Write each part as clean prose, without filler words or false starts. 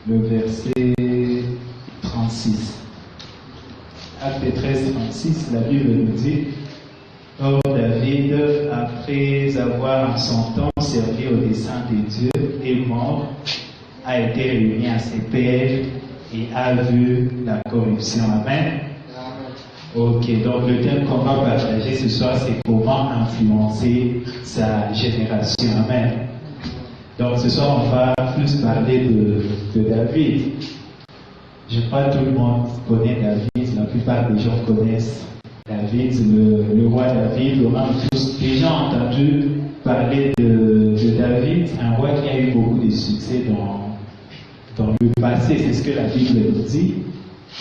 Le verset 36. Acte 13, 36, la Bible nous dit: Or David, après avoir en son temps servi au dessein de Dieu, est mort, a été réuni à ses pères et a vu la corruption. Amen. Ok, donc le thème qu'on va partager ce soir, c'est comment influencer sa génération. Amen. Donc ce soir, on va plus parler de David. Je crois que tout le monde connaît David, la plupart des gens connaissent David, le roi David. On a tous déjà entendu parler de David, un roi qui a eu beaucoup de succès dans le passé, c'est ce que la Bible nous dit.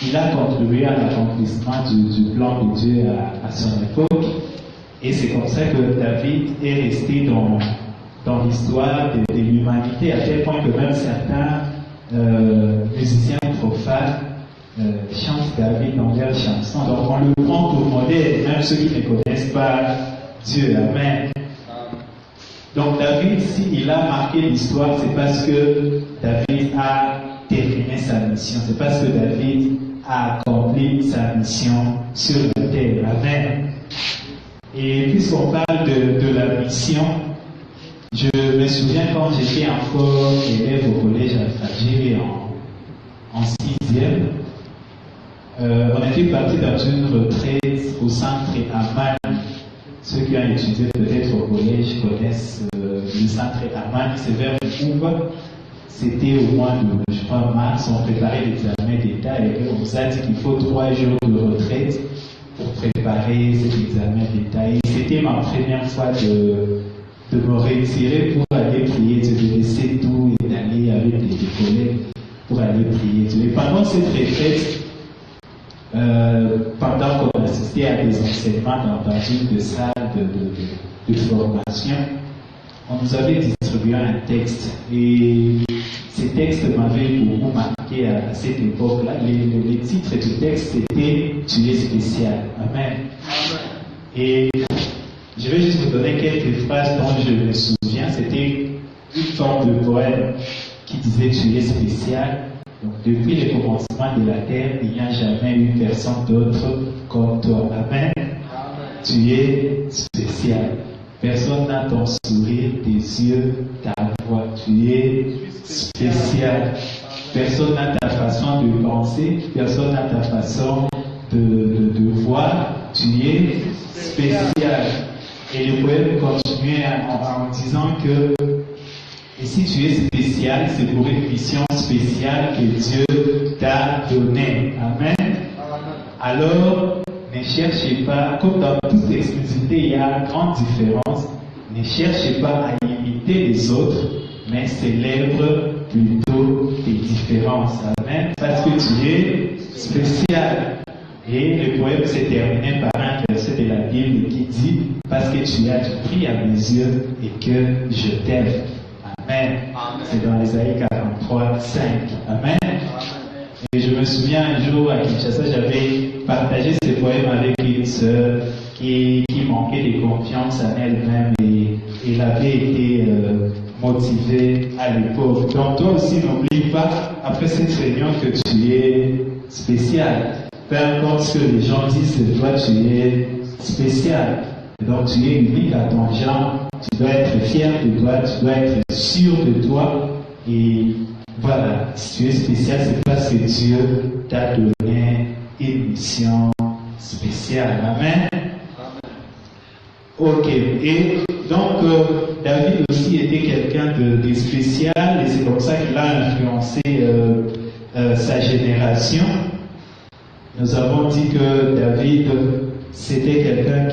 Il a contribué à l'accomplissement du plan de Dieu à son époque. Et c'est comme ça que David est resté dans l'histoire de l'humanité, à tel point que même certains musiciens profanes chantent David dans leurs chansons. Donc on le prend pour modèle, même ceux qui ne connaissent pas Dieu. Amen. Donc David, s'il a marqué l'histoire, c'est parce que David a terminé sa mission. C'est parce que David a accompli sa mission sur la terre. Amen. Et puisqu'on parle de la mission, je me souviens quand j'étais encore élève au collège Al-Fajiri en 6e, on était parti dans une retraite au centre Amman. Ceux qui ont étudié peut-être au collège connaissent le centre Amman, c'est vers Ouba. C'était au mois de, je crois, mars, on préparait l'examen d'État et on nous a dit qu'il faut 3 jours de retraite pour préparer cet examen détaillé. C'était ma première fois de me retirer pour aller prier Dieu, de laisser tout et d'aller avec les collègues pour aller prier Dieu. Et pendant cette retraite, pendant qu'on assistait à des enseignements dans une salle de formation, on nous avait distribué un texte et ces textes m'avaient beaucoup marqué à cette époque-là. Les titres du texte c'était « Tu es spécial ». Amen. Et je vais juste vous donner quelques phrases dont je me souviens. C'était une forme de poème qui disait « Tu es spécial ». Donc, depuis le commencement de la terre, il n'y a jamais eu personne d'autre comme toi. Amen. Tu es spécial. Personne n'a ton sourire, tes yeux, ta voix. Tu es spécial. Personne n'a ta façon de penser. Personne n'a ta façon de voir. Tu es spécial. Et le poème continuait en disant que et si tu es spécial, c'est pour une mission spéciale que Dieu t'a donnée. Amen. Alors, ne cherchez pas, comme dans toute exclusivité, il y a une grande différence. Ne cherchez pas à imiter les autres, mais célèbre plutôt tes différences. Amen. Parce que tu es spécial. Et le poème s'est terminé par un verset de la Bible qui dit « Parce que tu as du prix à mes yeux et que je t'aime. » Amen. C'est dans Ésaïe 43, 5. Amen. Et je me souviens un jour à Kinshasa, j'avais partagé ce poème avec une sœur qui manquait de confiance en elle-même et elle avait été motivée à l'époque. Donc toi aussi n'oublie pas, après cette réunion, que tu es spécial. Peu importe ce que les gens disent de toi, tu es spécial. Donc tu es unique à ton genre, tu dois être fier de toi, tu dois être sûr de toi. Et voilà, si tu es spécial, c'est parce que Dieu t'a donné une mission spéciale. Amen. Ok, et donc David aussi était quelqu'un de spécial et c'est comme ça qu'il a influencé sa génération. Nous avons dit que David, c'était quelqu'un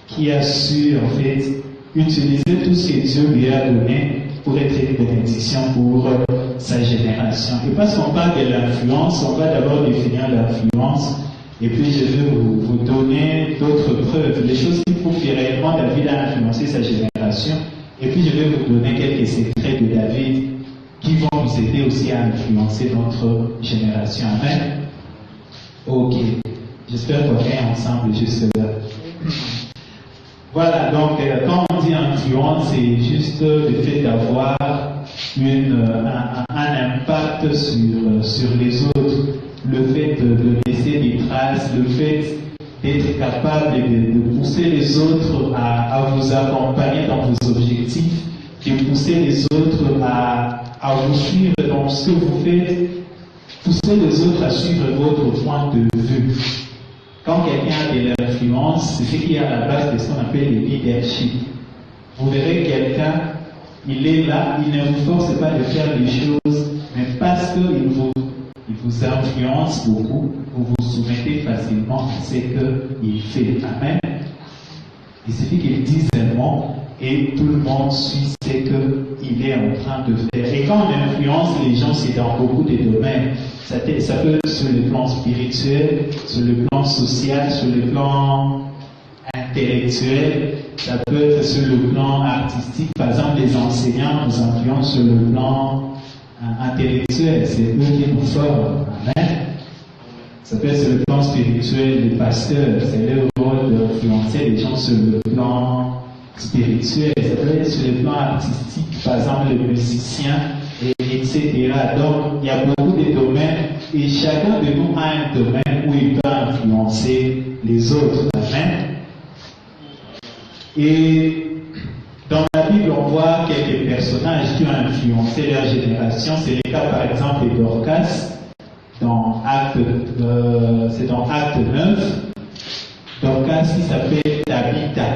qui a su en fait utiliser tout ce que Dieu lui a donné pour être une bénédiction pour sa génération. Et parce qu'on parle de l'influence, on va d'abord définir l'influence et puis je vais vous donner d'autres preuves, les choses qui prouvent que réellement David a influencé sa génération et puis je vais vous donner quelques secrets de David qui vont nous aider aussi à influencer notre génération. Amen. Ok, j'espère qu'on est ensemble jusque là. Voilà, donc quand on dit influence, c'est juste le fait d'avoir un impact sur les autres, le fait de laisser des traces, le fait d'être capable de pousser les autres à vous accompagner dans vos objectifs, de pousser les autres à vous suivre dans ce que vous faites, pousser les autres à suivre votre point de vue. Quand quelqu'un a de l'influence, c'est ce qui est à la base de ce qu'on appelle le leadership. Vous verrez quelqu'un, il est là, il ne vous force pas de faire des choses, mais parce qu'il vous influence beaucoup, vous vous soumettez facilement à ce qu'il fait. Amen. Il suffit qu'il dise un mot et tout le monde suit ce qu'il est en train de faire. Et quand on influence les gens, c'est dans beaucoup de domaines. Ça peut être sur le plan spirituel, sur le plan social, sur le plan intellectuel, ça peut être sur le plan artistique. Par exemple, les enseignants nous influencent sur le plan intellectuel, c'est eux qui nous forment. Amen. Ça peut être sur le plan spirituel, les pasteurs, c'est leur rôle d'influencer les gens sur le plan spirituel. Ça peut être sur le plan artistique, par exemple les musiciens, etc. Donc, il y a beaucoup de domaines et chacun de nous a un domaine où il peut influencer les autres. Amen. Et dans la Bible, on voit quelques personnages qui ont influencé leur génération. C'est le cas, par exemple, de Dorcas, c'est dans Acte 9. Dorcas qui s'appelle Tabitha.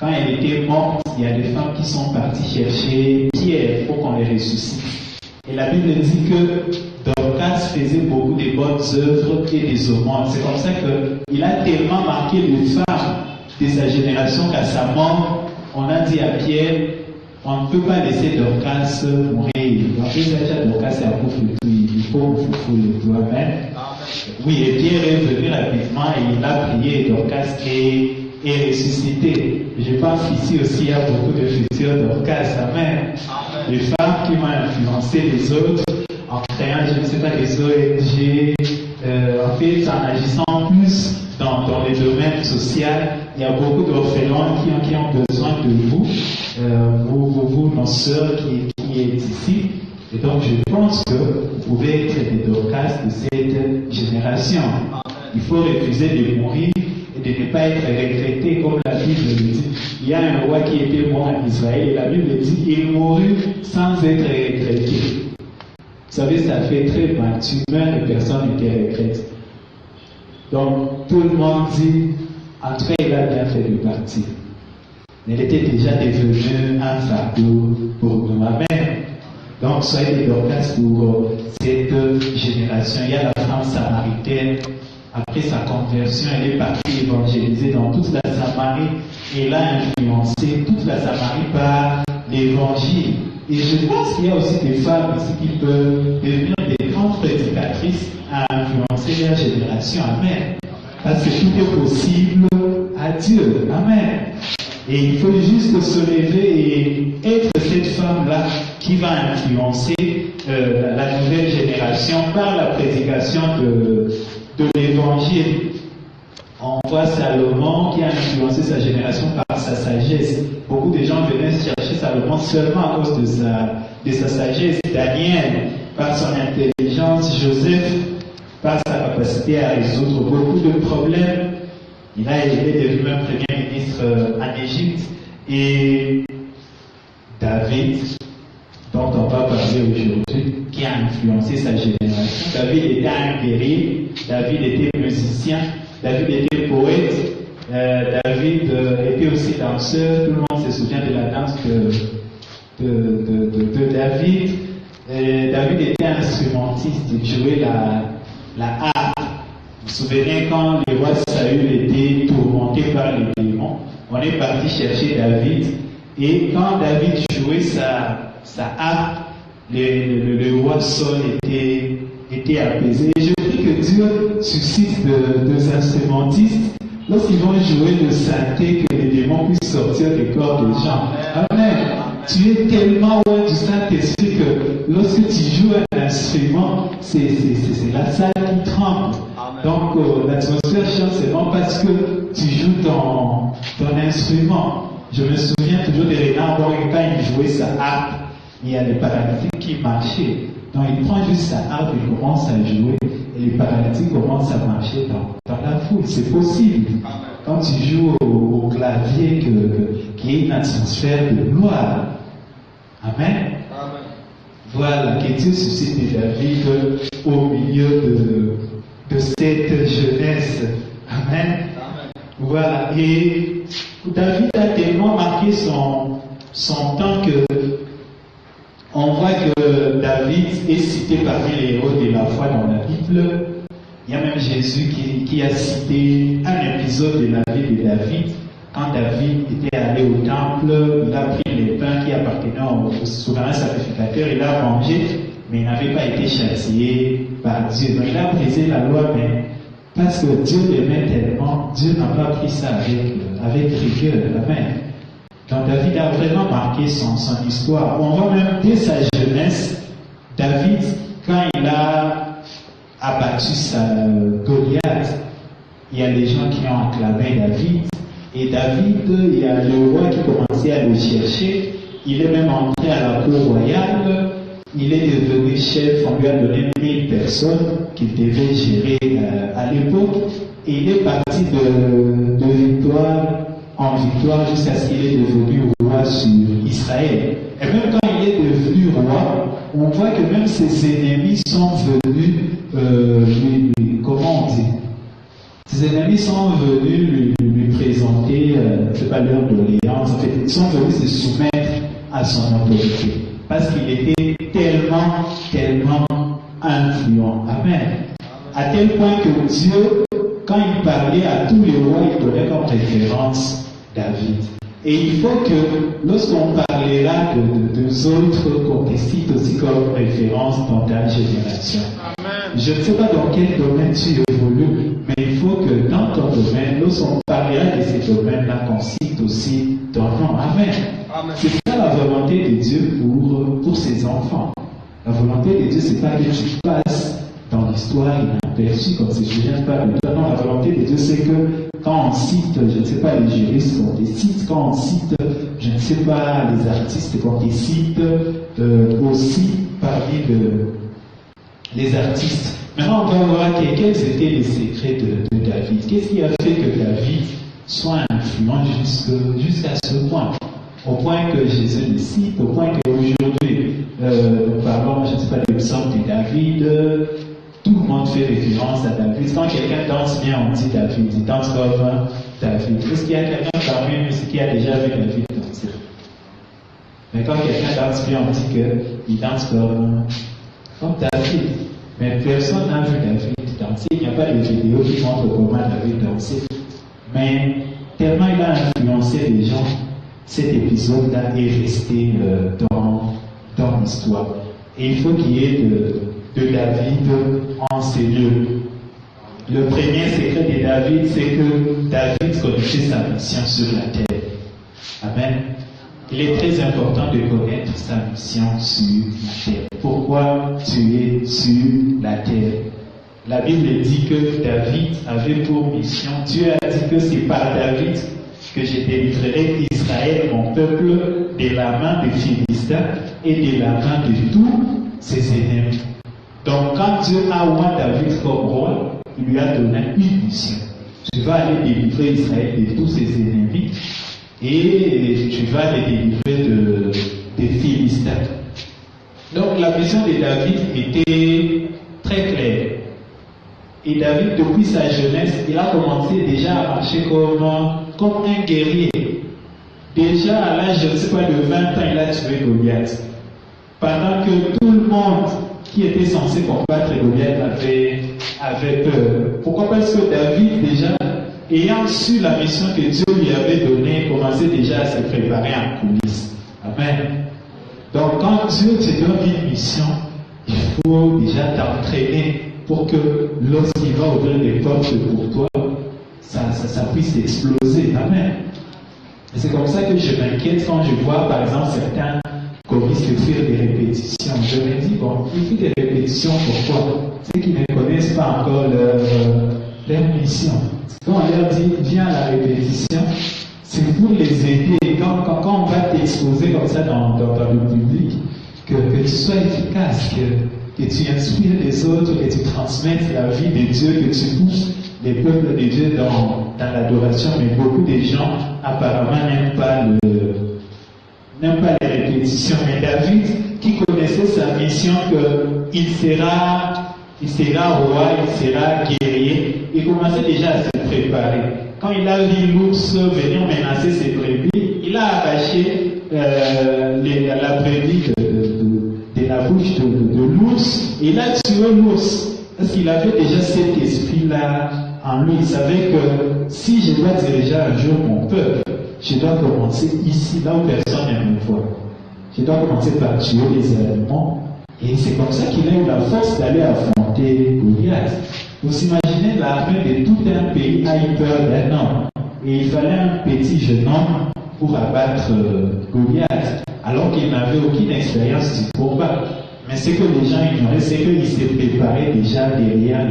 Quand elle était morte, il y a des femmes qui sont parties chercher Pierre pour qu'on les ressuscite. Et la Bible dit que Dorcas Dorcas faisait beaucoup de bonnes œuvres et des aumônes. C'est comme ça qu'il a tellement marqué les femmes de sa génération qu'à sa mort, on a dit à Pierre, on ne peut pas laisser Dorcas mourir. Donc, déjà Dorcas est à bout de tout, il faut le toi-même. Oui, et Pierre est venu rapidement et il a prié, et Dorcas est ressuscité. Je pense qu'ici aussi il y a beaucoup de futurs Dorcas. Amen. Les femmes qui m'ont influencé les autres en créant, je ne sais pas, des ONG, en fait, en agissant plus dans les domaines sociaux. Il y a beaucoup d'orphelins qui ont besoin de vous, vous, nos sœurs qui êtes ici. Et donc, je pense que vous pouvez être des Dorcas de cette génération. Il faut refuser de mourir et de ne pas être regretté, comme la Bible le dit. Il y a un roi qui était mort en Israël et la Bible dit il mourut sans être regretté. Vous savez, ça fait très mal. Tu meurs et personne ne te regrette. Donc, tout le monde dit en tout cas, il a bien fait de partir. Mais il était déjà devenu un fardeau pour nous. Amen. Donc, soyez des Dorcas pour cette génération. Il y a la femme samaritaine. Après sa conversion, elle est partie évangéliser dans toute la Samarie. Et elle a influencé toute la Samarie par l'évangile. Et je pense qu'il y a aussi des femmes ici qui peuvent devenir des grandes prédicatrices à influencer leur génération. Amen. Parce que tout est possible à Dieu. Amen. Et il faut juste se lever et être cette femme-là qui va influencer la nouvelle génération par la prédication de l'évangile. On voit Salomon qui a influencé sa génération par sa sagesse. Beaucoup de gens venaient chercher Salomon seulement à cause de sa sagesse. Daniel, par son intelligence. Joseph, par sa capacité à résoudre beaucoup de problèmes. Il a été devenu même premier ministre en Égypte. Et David, dont on va parler aujourd'hui, qui a influencé sa génération. David était un guerrier, David était musicien, David était poète, David était aussi danseur. Tout le monde se souvient de la danse de David. David était instrumentiste, il jouait la harpe. Vous vous souvenez quand le roi Saül était tourmenté par les démons, on est parti chercher David, et quand David jouait sa harpe, le roi Saul était apaisé. Et je prie que Dieu suscite des instrumentistes lorsqu'ils vont jouer le synthé, que les démons puissent sortir des corps des gens. Amen. Tu es tellement loin du Saint-Esprit que lorsque tu joues un instrument, c'est la salle qui tremble. Donc l'atmosphère change seulement parce que tu joues ton instrument. Je me souviens toujours de Renard Borg quand il jouait sa harpe. Il y a les paralytiques qui marchaient. Donc il prend juste sa harpe et commence à jouer. Et les paralytiques commencent à marcher dans la foule. C'est possible. Quand tu joues au clavier, qu'il y ait une atmosphère de gloire. Amen. Voilà, que Dieu suscite David au milieu de cette jeunesse. Amen. Voilà. Et David a tellement marqué son temps que on voit que David est cité parmi les héros de la foi dans la Bible. Il y a même Jésus qui a cité un épisode de la vie de David. Quand David était allé au temple, il a pris les pains qui appartenaient au souverain sacrificateur, il a mangé, mais il n'avait pas été châtié par Dieu. Donc il a brisé la loi, mais parce que Dieu l'aimait tellement, Dieu n'a pas pris ça avec rigueur. Amen. Donc David a vraiment marqué son histoire. On voit même dès sa jeunesse, David, quand il a abattu Goliath, il y a des gens qui ont acclamé David. Et David, il y a le roi qui commençait à le chercher. Il est même entré à la cour royale. Il est devenu chef. On lui a donné 1000 personnes qu'il devait gérer à l'époque. Et il est parti de victoire en victoire jusqu'à ce qu'il est devenu roi sur Israël. Et même quand il est devenu roi, on voit que même ses ennemis sont venus, comment on dit? Ses ennemis sont venus lui présenter, c'est pas leur doléance, en fait, ils sont venus se soumettre à son autorité. Parce qu'il était tellement influent. Amen. À tel point que Dieu, quand il parlait à tous les rois, il donnait comme référence David. Et il faut que, lorsqu'on parlera de autres, qu'on te cite aussi comme référence dans ta génération. Amen. Je ne sais pas dans quel domaine tu évolues, mais il faut que dans ton domaine, lorsqu'on parlera de ces domaines-là, qu'on cite aussi ton nom. Amen. Amen. C'est ça la volonté de Dieu pour ses enfants. La volonté de Dieu, c'est pas que tu passes dans l'histoire inaperçu, comme si je ne viens pas de toi. Non, la volonté de Dieu, c'est que quand on cite, je ne sais pas, les juristes qu'on les cite, quand on cite, je ne sais pas, les artistes qu'on les cite, aussi parmi les artistes. Maintenant, on va voir quels étaient les secrets de David. Qu'est-ce qui a fait que David soit influent jusqu'à ce point? Au point que Jésus le cite, au point qu'aujourd'hui, nous parlons, je ne sais pas, des psaumes de David, tout le monde fait référence à David. Quand quelqu'un danse bien, on dit David, il danse comme David. Est-ce qu'il y a quelqu'un parmi nous qui a déjà vu David danser? Mais quand quelqu'un danse bien, on dit qu'il danse comme David. Mais personne n'a vu David danser. Il n'y a pas de vidéo qui montre comment David dansait. Mais tellement il a influencé les gens, cet épisode-là est resté dans l'histoire. Et il faut qu'il y ait de David en ces lieux. Le premier secret de David, c'est que David connaissait sa mission sur la terre. Amen. Il est très important de connaître sa mission sur la terre. Pourquoi tu es sur la terre? La Bible dit que David avait pour mission, Dieu a dit que c'est par David que je délivrerai Israël, mon peuple, de la main des Philistins et de la main de tous ses ennemis. Donc quand Dieu a oint David comme roi, il lui a donné une mission. Tu vas aller délivrer Israël de tous ses ennemis et tu vas les délivrer des Philistins. Donc la mission de David était très claire. Et David, depuis sa jeunesse, il a commencé déjà à marcher comme un guerrier. Déjà à l'âge, je ne sais pas, de 20 ans, il a tué Goliath. Pendant que tout le monde qui était censé combattre Goliath avait peur. Pourquoi? Parce que David, déjà, ayant su la mission que Dieu lui avait donnée, commençait déjà à se préparer en coulisses. Amen. Donc quand Dieu te donne une mission, il faut déjà t'entraîner pour que lorsqu'il va ouvrir les portes pour toi, ça puisse exploser. Amen. Et c'est comme ça que je m'inquiète quand je vois, par exemple, certains choristes faire des répétitions. Je me dis, bon, ils font des répétitions, pourquoi? Ceux qui ne connaissent pas encore leur mission. Quand on leur dit, viens à la répétition, c'est pour les aider. Quand on va t'exposer comme ça dans le public, que tu sois efficace, que tu inspires les autres, que tu transmettes la vie de Dieu, que tu pousses les peuples de Dieu dans l'adoration. Mais beaucoup de gens, apparemment, n'aiment pas les répétitions. Mais David, qui connaissait sa mission, qu'il sera roi, il sera guerrier, il commençait déjà à se préparer. Quand il a vu l'ours venir menacer ses brebis, il a arraché la brebis de la bouche de l'ours, et il a tué l'ours. Parce qu'il avait déjà cet esprit-là en lui. Il savait que si je dois diriger un jour mon peuple, je dois commencer ici, là où personne ne me voit. Je dois commencer par tuer les animaux. Et c'est comme ça qu'il a eu la force d'aller affronter Goliath. Vous imaginez l'armée de tout un pays a eu peur d'un homme. Et il fallait un petit jeune homme pour abattre Goliath, alors qu'il n'avait aucune expérience du combat. Mais ce que les gens ignoraient, c'est qu'il s'est préparé déjà derrière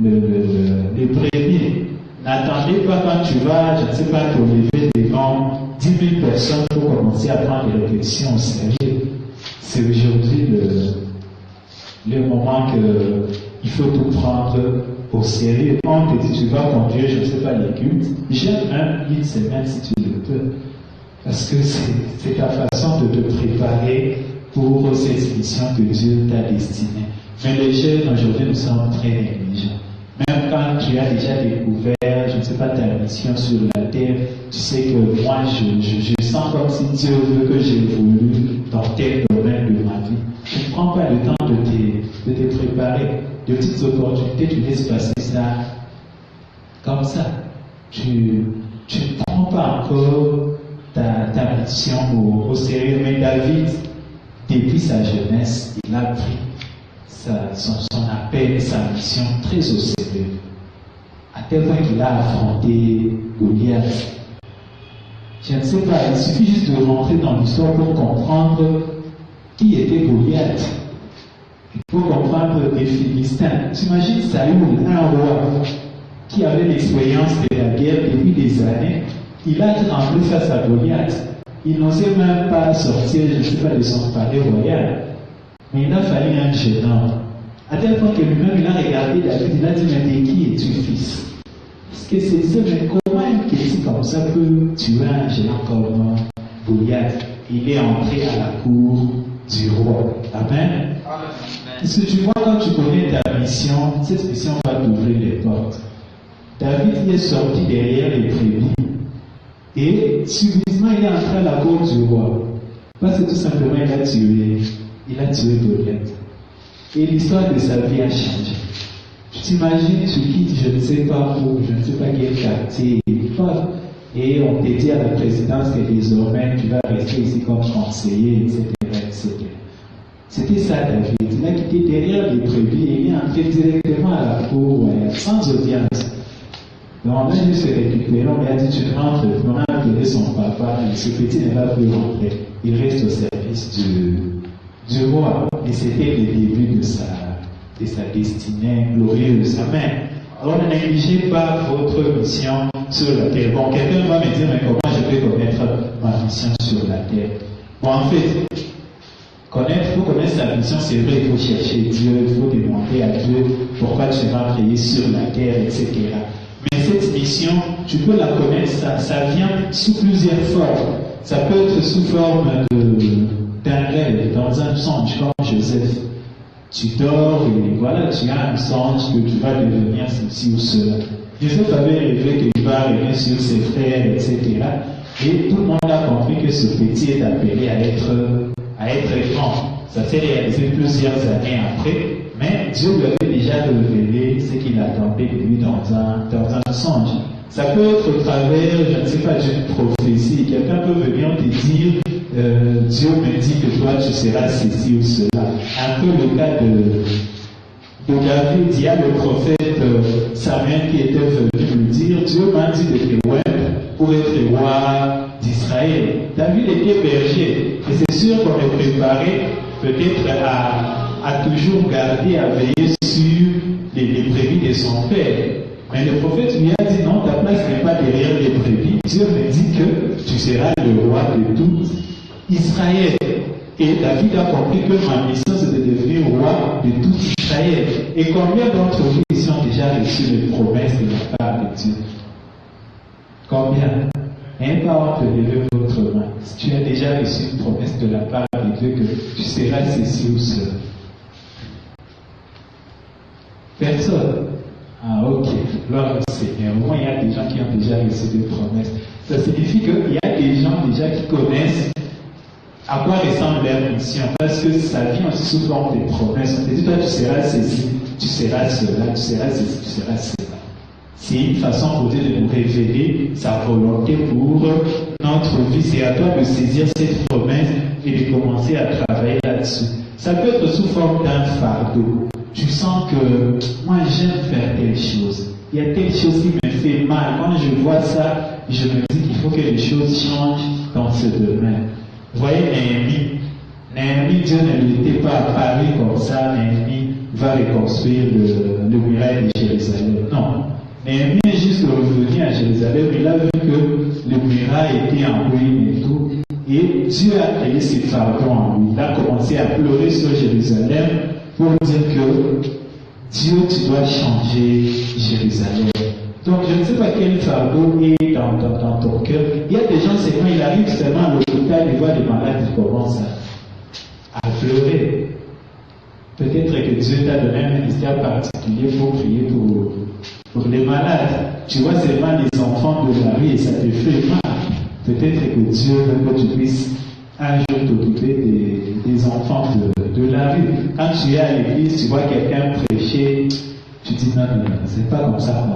le brebis. N'attendez pas quand tu vas, je ne sais pas, te lever devant 10 000 personnes pour commencer à prendre des répétitions au sérieux. C'est aujourd'hui le moment qu'il faut tout prendre au sérieux. On te dit, tu vas conduire, je ne sais pas, les cultes. J'aime même une semaine si tu le peux. Parce que c'est ta façon de te préparer pour cette mission que Dieu t'a destinée. Mais les jeunes, aujourd'hui, nous sommes très négligents. Même quand tu as déjà découvert, je ne sais pas, ta mission sur la terre, tu sais que moi, je sens comme si Dieu veut que j'évolue dans tel domaine de ma vie. Tu ne prends pas le temps de te préparer. petites opportunités, tu laisses passer ça comme ça. Tu ne prends pas encore ta mission au sérieux. Mais David, depuis sa jeunesse, il a pris son appel, sa mission très au sérieux. À tel point qu'il a affronté Goliath. Je ne sais pas, il suffit juste de rentrer dans l'histoire pour comprendre qui était Goliath. Il faut comprendre les Philistins. T'imagines Saül, un roi qui avait l'expérience de la guerre depuis des années, il a tremblé face à Goliath. Il n'osait même pas sortir, je ne sais pas, de son palais royal. Mais il a fallu un jeune homme. À tel point que lui-même, il a regardé David, il a dit, mais de qui es-tu fils? Parce que c'est ça, mais comment un petit comme ça peut tuer un géant comme Goliath? Il est entré à la cour du roi. Amen. Parce que tu vois, quand tu connais ta mission, cette mission va t'ouvrir les portes. David il est sorti derrière les brebis. Et subitement, il est entré à la cour du roi. Parce que tout simplement, il a tué Goliath. Et l'histoire de sa vie a changé. Tu t'imagines, tu quittes, je ne sais pas où, je ne sais pas quel quartier, et on te dit à la présidence que désormais tu vas rester ici comme conseiller, etc. etc. C'était ça David. Il a quitté derrière les brebis et il est entré directement à la cour royale, sans audience. Donc on a juste récupéré, on lui a dit tu rentres, on a appelé son papa, et ce petit ne va plus rentrer. Il reste au service du roi. Et c'était le début de sa destinée glorieuse. Amen. Alors ne négligez pas votre mission sur la terre. Bon, quelqu'un va me dire, mais comment je vais connaître ma mission sur la terre? Bon, en fait, il faut connaître sa mission, c'est vrai, il faut chercher Dieu, il faut demander à Dieu pourquoi tu m'as créé sur la terre, etc. Mais cette mission, tu peux la connaître, ça vient sous plusieurs formes. Ça peut être sous forme d'un rêve, dans un songe, comme Joseph. Tu dors et voilà, tu as un songe que tu vas devenir ceci ou cela. Joseph avait rêvé qu'il va revenir sur ses frères, etc. Et tout le monde a compris que ce petit est appelé à être grand. Ça s'est réalisé plusieurs années après, mais Dieu lui avait déjà révélé ce qu'il attendait de lui dans un songe. Ça peut être au travers, je ne sais pas, d'une prophétie. Quelqu'un peut venir te dire, Dieu me dit que toi tu seras ceci ou cela. Un peu le cas de David, il y a le prophète Samuel qui était venu lui dire, Dieu m'a dit de te oindre pour être roi d'Israël. David était berger, et c'est sûr qu'on est préparé peut-être à toujours garder, à veiller sur les brebis de son père. Mais le prophète lui a dit, non, ta place n'est pas derrière les brebis. Dieu me dit que tu seras le roi de tout Israël. Et David a compris que ma mission, c'est de devenir roi de tout Israël. Et combien d'entre vous ici ont déjà reçu les promesses de la part de Dieu? Combien? Un par un, levez votre main. Si tu as déjà reçu une promesse de la part de Dieu que tu seras ceci ou cela. Personne. Ah, ok. Gloire au Seigneur. Au moins, il y a des gens qui ont déjà reçu des promesses. Ça signifie qu'il y a des gens déjà qui connaissent à quoi ressemble leur mission. Parce que ça vient aussi sous forme de promesses. On te dit, toi, tu seras ceci, tu seras cela, tu seras ceci, tu seras cela. C'est une façon pour Dieu de nous révéler sa volonté pour notre vie. C'est à toi de saisir cette promesse et de commencer à travailler là-dessus. Ça peut être sous forme d'un fardeau. Tu sens que moi j'aime faire telle chose. Il y a telle chose qui me fait mal. Quand je vois ça, je me dis qu'il faut que les choses changent dans ce domaine. Vous voyez Néhémie, Dieu ne lui était pas apparu comme ça. Néhémie va reconstruire le muraille de Jérusalem. Non. Néhémie est juste revenu à Jérusalem. Il a vu que le muraille était en ruine et tout. Et Dieu a créé ses fardeaux en lui. Il a commencé à pleurer sur Jérusalem pour dire que Dieu, tu dois changer Jérusalem. Donc, je ne sais pas quel fardeau est dans ton cœur. Il y a des gens, c'est quand il arrive seulement à l'hôpital, il voit des malades qui commencent à pleurer. Peut-être que Dieu t'a donné un ministère particulier pour prier pour les malades. Tu vois seulement les enfants de la rue et ça te fait mal. Peut-être que Dieu veut que tu puisses un jour t'occuper des enfants de la vu. Quand tu es à l'église, tu vois quelqu'un prêcher, tu dis non, c'est pas comme ça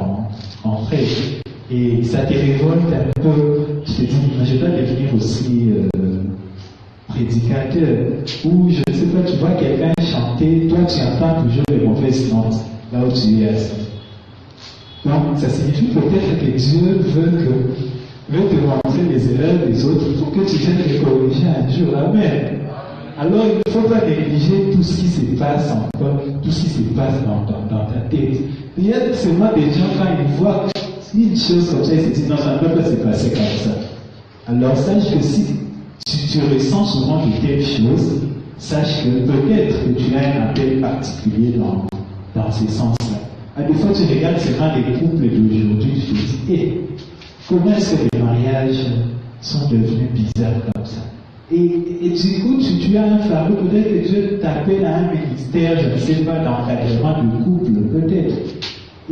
qu'on prêche. Et ça te révolte un peu. Tu te dis, mais je dois devenir aussi prédicateur. Ou je ne sais pas, tu vois quelqu'un chanter, toi tu entends toujours les mauvaises notes là où tu es assis. Donc ça signifie peut-être que Dieu veut te montrer les erreurs des autres pour que tu viennes les corriger un jour. Amen. Alors il ne faut pas négliger tout ce qui se passe en toi, tout ce qui se passe dans ta tête. Il y a seulement des gens quand ils voient une chose comme ça, ils se disent non, ça ne peut pas se passer comme ça. Alors sache que si tu ressens souvent de telles choses, sache que peut-être que tu as un appel particulier dans ces sens-là. Des fois, tu regardes seulement les couples d'aujourd'hui, tu te dis, comment est-ce que les mariages sont devenus bizarres comme ça? Et du coup, tu as un fardeau, peut-être que Dieu t'appelle à un ministère, je ne sais pas, d'encadrement de couple, peut-être.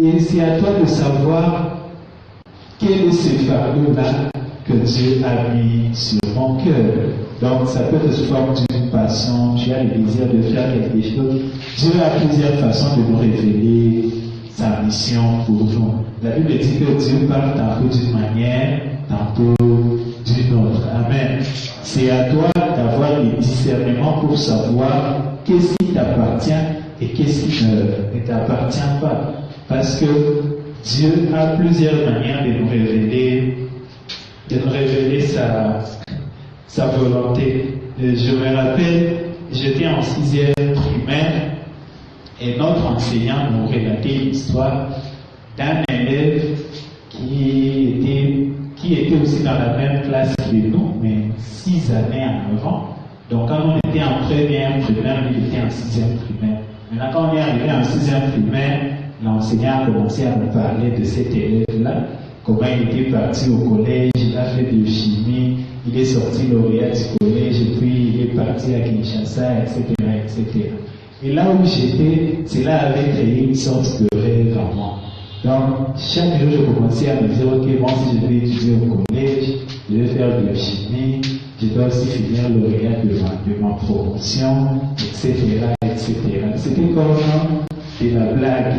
Et c'est à toi de savoir quel est ce fardeau-là que Dieu a mis sur mon cœur. Donc, ça peut être sous forme d'une passion, tu as le désir de faire quelque chose. Dieu a plusieurs façons de nous révéler sa mission pour nous. La Bible dit que Dieu parle tantôt d'une manière, tantôt d'une autre. Amen. C'est à toi d'avoir les discernements pour savoir qu'est-ce qui t'appartient et qu'est-ce qui ne t'appartient pas. Parce que Dieu a plusieurs manières de nous révéler sa volonté. Je me rappelle, j'étais en 6e primaire et notre enseignant nous relatait l'histoire d'un élève qui était aussi dans la même classe que nous, mais 6 années en avant. Donc quand on était en première primaire, il était en 6e primaire. Maintenant quand on est arrivé en 6e primaire, l'enseignant a commencé à nous parler de cet élève-là, comment il était parti au collège, il a fait de chimie, il est sorti lauréat du collège, et puis il est parti à Kinshasa, etc., etc. Et là où j'étais, cela avait créé une sorte de rêve en moi. Donc, chaque jour, je commençais à me dire, ok, bon, si je vais étudier au collège, je vais faire de chimie, je dois aussi finir lauréat de ma promotion, etc., etc. C'était comme de la blague.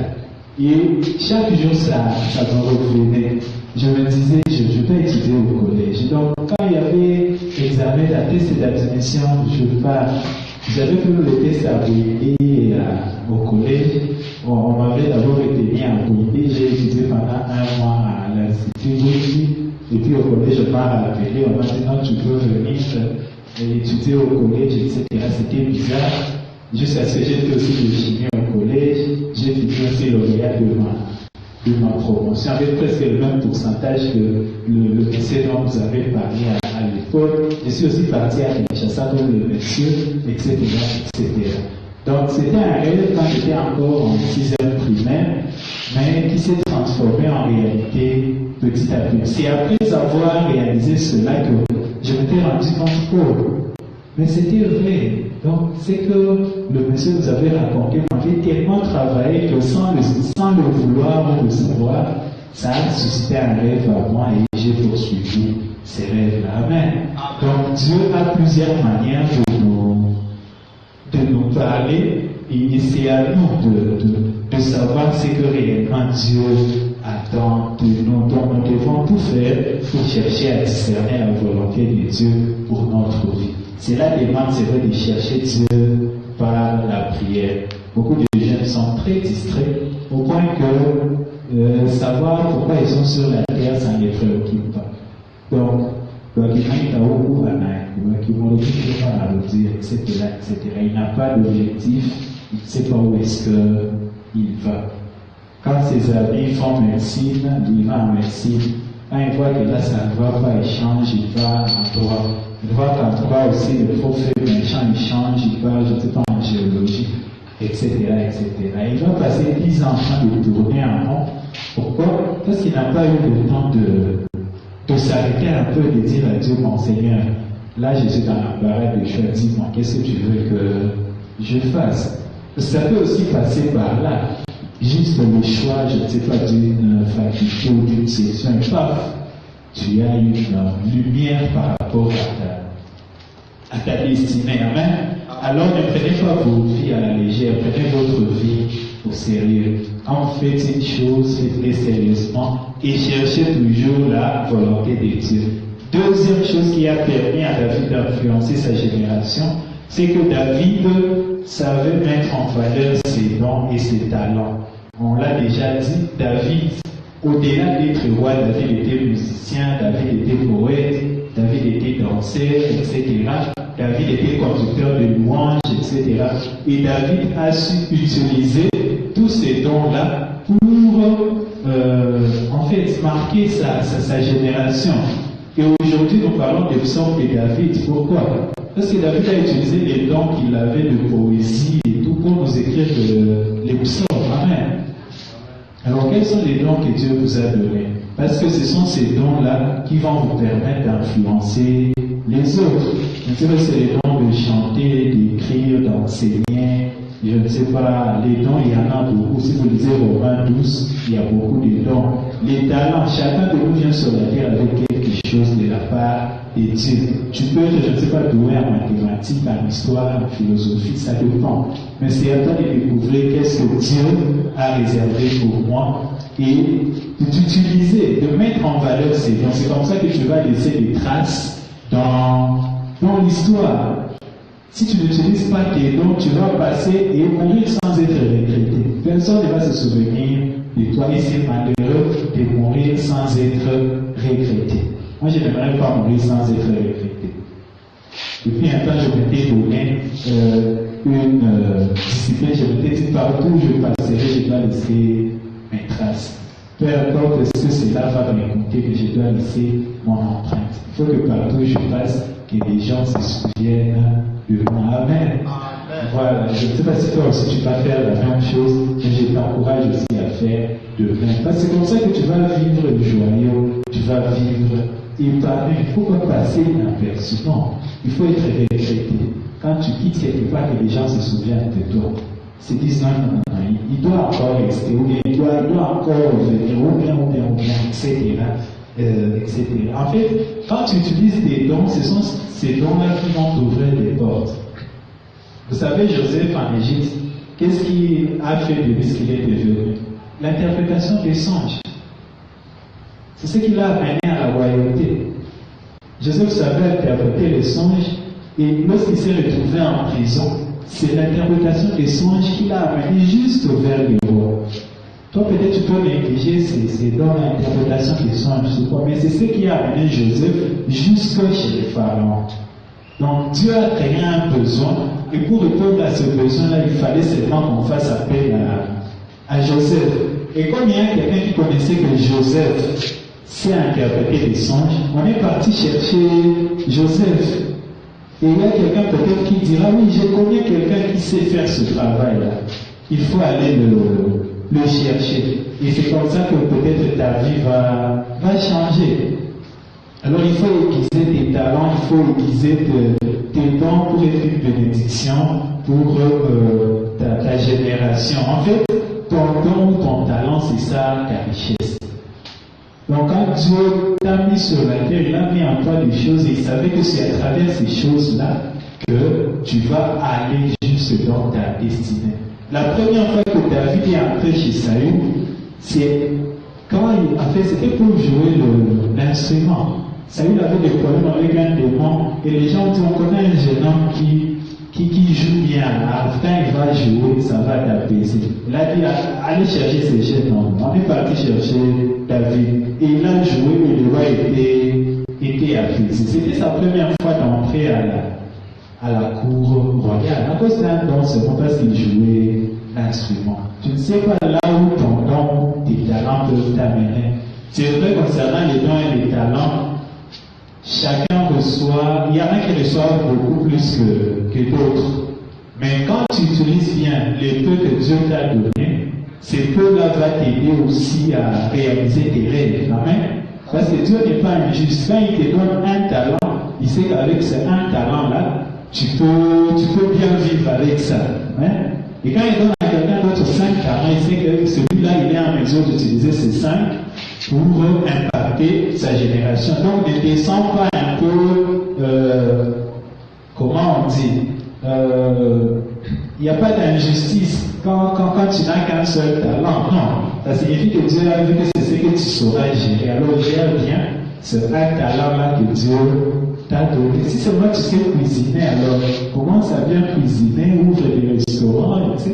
Et chaque jour, ça me revenait. Je me disais, je peux étudier au collège. Donc, quand il y avait l'examen, la test d'admission, je pars. J'avais fait le test à Bouygué au collège. On m'avait d'abord été mis à Bouygué. J'ai étudié pendant 1 mois à l'Institut Bouygué. Et puis au collège, je pars à la télé. On m'a dit non, tu peux venir étudier au collège, etc. C'était bizarre. Jusqu'à ce que j'ai fait aussi de chimie au collège. J'ai fini aussi lauréat de ma promotion avec presque le même pourcentage que le monsieur dont vous avez parlé à l'époque. Je suis aussi parti à Kinshasa comme le monsieur, etc., etc. Donc c'était un rêve quand j'étais encore en 6e primaire, mais qui s'est transformé en réalité petit à petit. C'est après avoir réalisé cela que je m'étais rendu compte, mais c'était vrai. Donc, c'est que le monsieur nous avait raconté, m'avait tellement travaillé que sans le vouloir ou le savoir, ça a suscité un rêve à moi et j'ai poursuivi ces rêves-là. Amen. Donc, Dieu a plusieurs manières de nous parler et c'est à nous de savoir ce que réellement Dieu attend de nous. Donc, nous devons tout faire pour chercher à discerner la volonté de Dieu pour notre vie. C'est la demande, c'est vrai, de chercher Dieu par la prière. Beaucoup de jeunes sont très distraits au point que savoir pourquoi ils sont sur la terre, ça ne les préoccupe pas. Donc, etc. Il n'a pas d'objectif, il ne sait pas où est-ce qu'il va. Quand ses amis font médecine, il va en médecine. Quand il voit que là, ça ne va pas, il change, il va en droit. Il voit qu'en droit aussi, le prophète méchant, il change, il va, je ne sais pas, en géologie, etc., etc. Il va passer 10 ans en train de tourner en rond. Pourquoi? Parce qu'il n'a pas eu le temps de s'arrêter un peu et de dire à Dieu, mon Seigneur, là, je suis dans l'embarras de choix, dis-moi, qu'est-ce que tu veux que je fasse? Ça peut aussi passer par là. Juste le choix, je ne sais pas, d'une faculté ou d'une section, et paf, tu as une lumière par rapport à ta destinée. Amen. Alors ne prenez pas vos vies à la légère, prenez votre vie au sérieux. Quand vous faites une chose, faites-le sérieusement et cherchez toujours la volonté de Dieu. Deuxième chose qui a permis à David d'influencer sa génération, c'est que David savait mettre en valeur ses dons et ses talents. On l'a déjà dit, David, au-delà d'être roi, David était musicien, David était poète, David était danseur, etc. David était conducteur de louanges, etc. Et David a su utiliser tous ces dons-là pour, en fait, marquer sa génération. Et aujourd'hui, nous parlons des psaumes de David. Pourquoi? Parce que David a utilisé les dons qu'il avait de poésie et tout pour nous écrire les psaumes. Amen. Alors, quels sont les dons que Dieu vous a donnés? Parce que ce sont ces dons-là qui vont vous permettre d'influencer les autres. Je ne sais pas si c'est les dons de chanter, d'écrire, d'enseigner. Je ne sais pas, les dons, il y en a beaucoup. Si vous lisez Romains 12, il y a beaucoup de dons. Les talents, chacun de nous vient sur la terre avec quelque chose de la part de Dieu. Tu peux être, je ne sais pas, doué en mathématiques, en histoire, en philosophie, ça dépend. Mais c'est à toi de découvrir qu'est-ce que Dieu a réservé pour moi et d'utiliser, de mettre en valeur ces dons. C'est comme ça que tu vas laisser des traces dans l'histoire. Si tu n'utilises pas tes dons, tu vas passer et mourir sans être regretté. Personne ne va se souvenir de toi et c'est malheureux de mourir sans être regretté. Moi, je n'aimerais pas mourir sans être regretté. Depuis un temps, je m'étais donné une discipline, je m'étais dit partout où je passerai, je dois laisser mes traces. Peu importe ce que cela va me raconter, que je dois laisser mon empreinte. Il faut que partout où je passe, que les gens se souviennent de moi. Amen. Amen. Voilà, je ne sais pas si toi aussi tu vas faire la même chose, mais je t'encourage aussi à faire de même. Parce que c'est comme ça que tu vas vivre joyeux, tu vas vivre épanoui. Il ne faut pas passer inaperçu. Non, il faut être regretté. Quand tu quittes quelque part, que les gens se souviennent de toi. Se disent non, il doit encore rester, ou bien il doit encore revenir, ou bien, etc. Etc. En fait, quand tu utilises des dons, ce sont ces dons-là qui vont t'ouvrir des portes. Vous savez, Joseph en Égypte, qu'est-ce qui a fait de lui ce qu'il est devenu? L'interprétation des songes. C'est ce qui l'a amené à la royauté. Joseph savait interpréter les songes, et lorsqu'il s'est retrouvé en prison, c'est l'interprétation des songes qui l'a amené juste vers le roi. Toi, peut-être tu peux négliger ces dons d'interprétation des songes, mais c'est ce qui a amené Joseph jusque chez les pharaons. Donc, Dieu a créé un besoin, et pour répondre à ce besoin-là, il fallait seulement qu'on fasse appel à Joseph. Et comme il y a quelqu'un qui connaissait que Joseph sait interpréter des songes, on est parti chercher Joseph. Et il y a quelqu'un peut-être qui dira, oui, je connais quelqu'un qui sait faire ce travail-là. Il faut aller le chercher. Et c'est comme ça que peut-être ta vie va changer. Alors il faut aiguiser tes talents, il faut aiguiser tes dons pour être une bénédiction pour ta génération. En fait, ton don ou ton talent, c'est ça ta richesse. Donc quand Dieu t'a mis sur la terre, il a mis en toi des choses et il savait que c'est à travers ces choses-là que tu vas aller jusque dans ta destinée. La première fois que David est entré chez Saül, c'est quand c'était pour jouer l'instrument. Saül avait des problèmes avec un démon et les gens disent, on connaît un jeune homme qui joue bien. Quand il va jouer, ça va t'apaiser. Il a dit, allez chercher ces jeunes hommes. On est parti chercher David. Et il a joué et le roi était apaisé. C'était sa première fois d'entrer à la cour royale. À cause d'un don, c'est pas parce qu'il jouait l'instrument. Tu ne sais pas là où ton don, tes talents peuvent t'amener. C'est vrai concernant les dons et les talents, chacun reçoit, il y en a qui reçoivent beaucoup plus que d'autres. Mais quand tu utilises bien les peu que Dieu t'a donné, ces peu-là vont t'aider aussi à réaliser tes rêves. Amen. Parce que Dieu n'est pas injuste. Quand il te donne un talent, il sait qu'avec ce un talent-là, tu peux bien vivre avec ça. Amen. Et quand il donne à quelqu'un d'autre 5 talents, il sait que celui-là, il est en mesure d'utiliser ces 5 pour impacter sa génération. Donc, ne descends pas un peu, on dit, il n'y a pas d'injustice quand tu n'as qu'un seul talent. Non, ça signifie que Dieu a vu que c'est ce que tu sauras gérer. Alors gère bien ce talent-là que Dieu t'a donné. Si seulement tu sais cuisiner, alors commence à bien cuisiner, ouvre des restaurants, etc.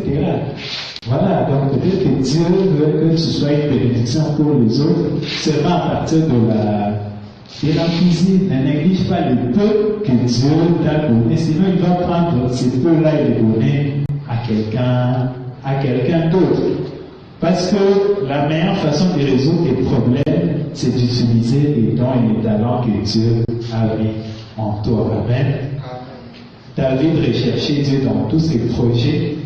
Voilà, donc peut-être que Dieu veut que tu sois une bénédiction pour les autres, seulement à partir de la cuisine. Ne néglige pas le peu que Dieu t'a donné, sinon il va prendre ce peu-là et le donner à quelqu'un d'autre. Parce que la meilleure façon de résoudre les problèmes, c'est d'utiliser les dons et les talents que Dieu a mis en toi. Amen. David recherchait Dieu dans tous ses projets.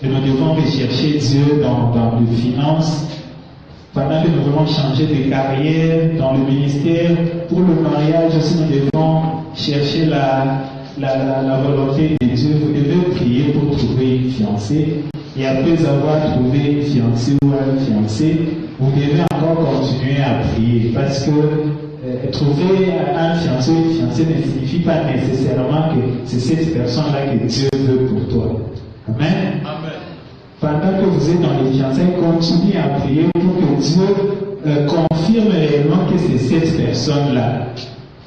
Et nous devons rechercher Dieu dans les finances. Pendant que nous voulons changer de carrière dans le ministère, pour le mariage aussi, nous devons chercher la volonté de Dieu. Vous devez prier pour trouver une fiancée. Et après avoir trouvé une fiancée ou un fiancé, vous devez encore continuer à prier. Parce que trouver un fiancé ou une fiancée ne signifie pas nécessairement que c'est cette personne-là que Dieu veut pour toi. Amen. Amen. Pendant que vous êtes dans les fiançailles, continuez à prier pour que Dieu confirme réellement que c'est cette personne-là.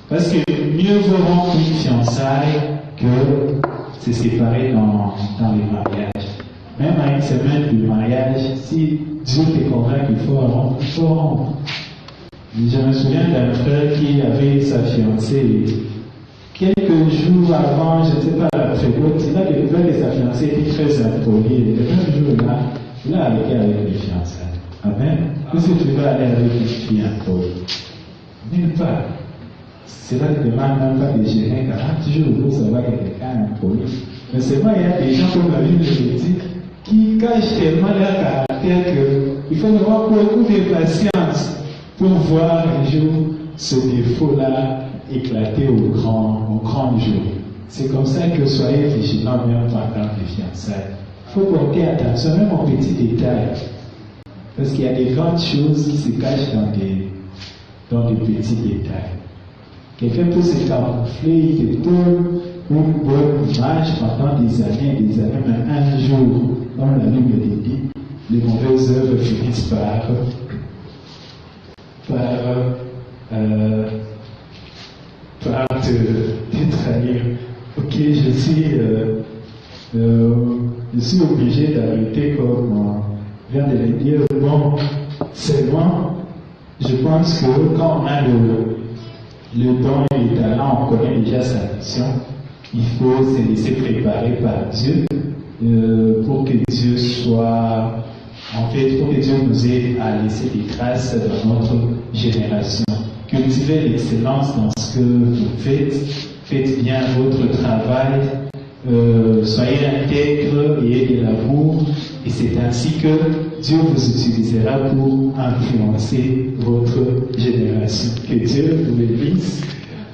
Parce que mieux vaut rompre une fiançaille que se séparer dans les mariages. Même à une semaine du mariage, si Dieu te convainc qu'il faut rompre, il faut rompre. Je me souviens d'un frère qui avait sa fiancée. Quelques jours avant, je ne sais pas, la fréquente, il a découvert que sa fiancée était très impolie. Le même jour-là, il a arrêté avec les fiançailles. Amen. Qu'est-ce que tu vas aller avec une fille impolie? Nulle part. Cela ne demande même pas de gérer 40 jours pour savoir que quelqu'un est impoli. Mais seulement il y a des gens, comme la Bible le dit, qui cachent tellement leur caractère qu'il faut avoir beaucoup de patience pour voir un jour ce défaut-là éclater au grand jour. C'est comme ça que soyez vigilants même pendant les fiançailles. Il faut porter attention même aux petits détails. Parce qu'il y a des grandes choses qui se cachent dans des petits détails. Quelqu'un peut se camoufler, il te donne une bonne image pendant des années, mais un jour, comme la Bible le dit, les mauvaises œuvres finissent par te trahir. Ok, je suis obligé d'arrêter comme vient de le dire. Bon, seulement, je pense que quand on a le don et le talent, on connaît déjà sa mission. Il faut se laisser préparer par Dieu pour que Dieu soit, en fait, pour que Dieu nous aide à laisser des traces dans notre génération. Cultivez l'excellence dans ce que vous faites. Faites bien votre travail. Soyez intègres et ayez de l'amour. Et c'est ainsi que Dieu vous utilisera pour influencer votre génération. Que Dieu vous bénisse.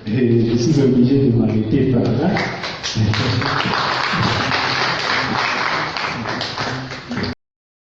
Et je suis obligé de m'arrêter par là.